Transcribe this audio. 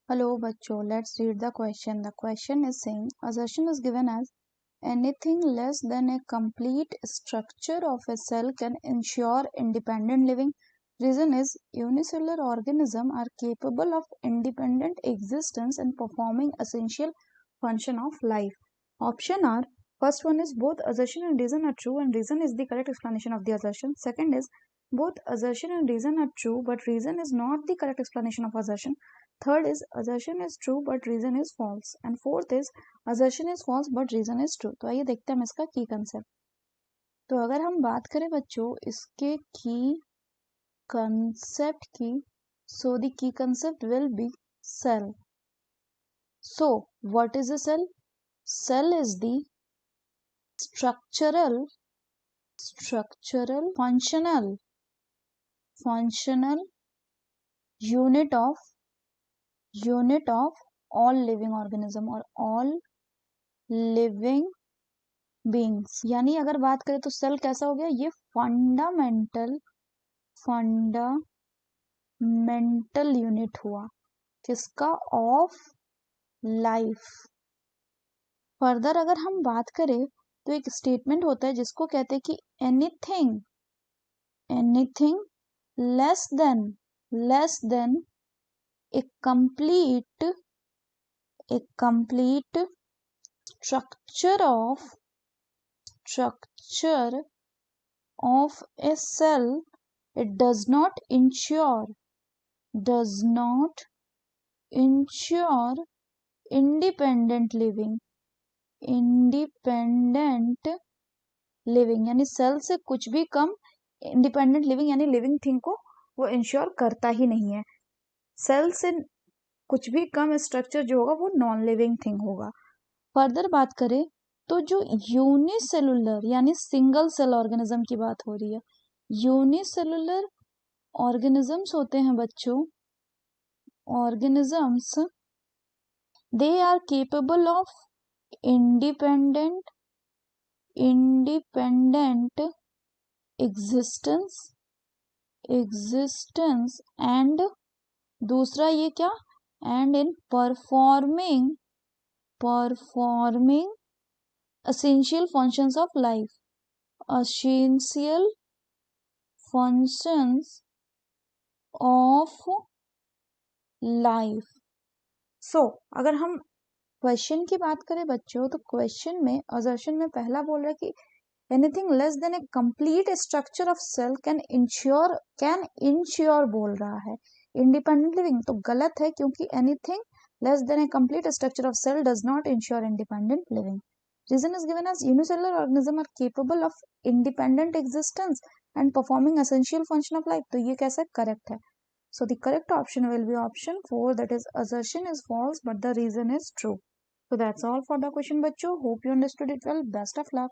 Hello, bachcho. Let's read the question. The question is saying assertion is given as anything less than a complete structure of a cell can ensure independent living. Reason is unicellular organisms are capable of independent existence and performing essential function of life. Option are first one is both assertion and reason are true and reason is the correct explanation of the assertion. Second is both assertion and reason are true but reason is not the correct explanation of assertion. Third is assertion is true but reason is false. And fourth is assertion is false but reason is true. तो आइए देखते हैं हम इसका की concept. तो अगर हम बात करें बच्चों इसके की कंसेप्ट की, so the key concept will be cell. So what is a cell? Cell is the structural, functional unit of all living organism or all living beings. यानी अगर बात करें तो सेल कैसा हो गया, ये फंडामेंटल यूनिट हुआ किसका, ऑफ लाइफ. फर्दर अगर हम बात करें तो एक स्टेटमेंट होता है जिसको कहते हैं कि anything less than A complete structure of a cell, it does not ensure independent living यानी सेल से कुछ भी कम इंडिपेंडेंट लिविंग यानी लिविंग थिंग को वो इंश्योर करता ही नहीं है. सेल से कुछ भी कम स्ट्रक्चर जो होगा वो नॉन लिविंग थिंग होगा. फर्दर बात करें तो जो यूनिसेलुलर यानी सिंगल सेल ऑर्गेनिज्म की बात हो रही है, यूनिसेलुलर ऑर्गेनिजम्स होते हैं बच्चों, organisms they are capable of independent existence and दूसरा ये क्या, and in performing essential functions of life. Essential functions of life. So, अगर हम क्वेश्चन की बात करें बच्चों तो क्वेश्चन में assertion में पहला बोल रहा है कि anything less than a complete structure of cell can ensure बोल रहा है independent living. तो गलत है क्योंकि anything less than a complete structure of cell does not ensure independent living. Reason is given as unicellular organisms are capable of independent existence and performing essential function of life. तो ये कैसा correct है. So the correct option will be option 4, that is assertion is false but the reason is true. So that's all for the question बच्चों. Hope you understood it well. Best of luck.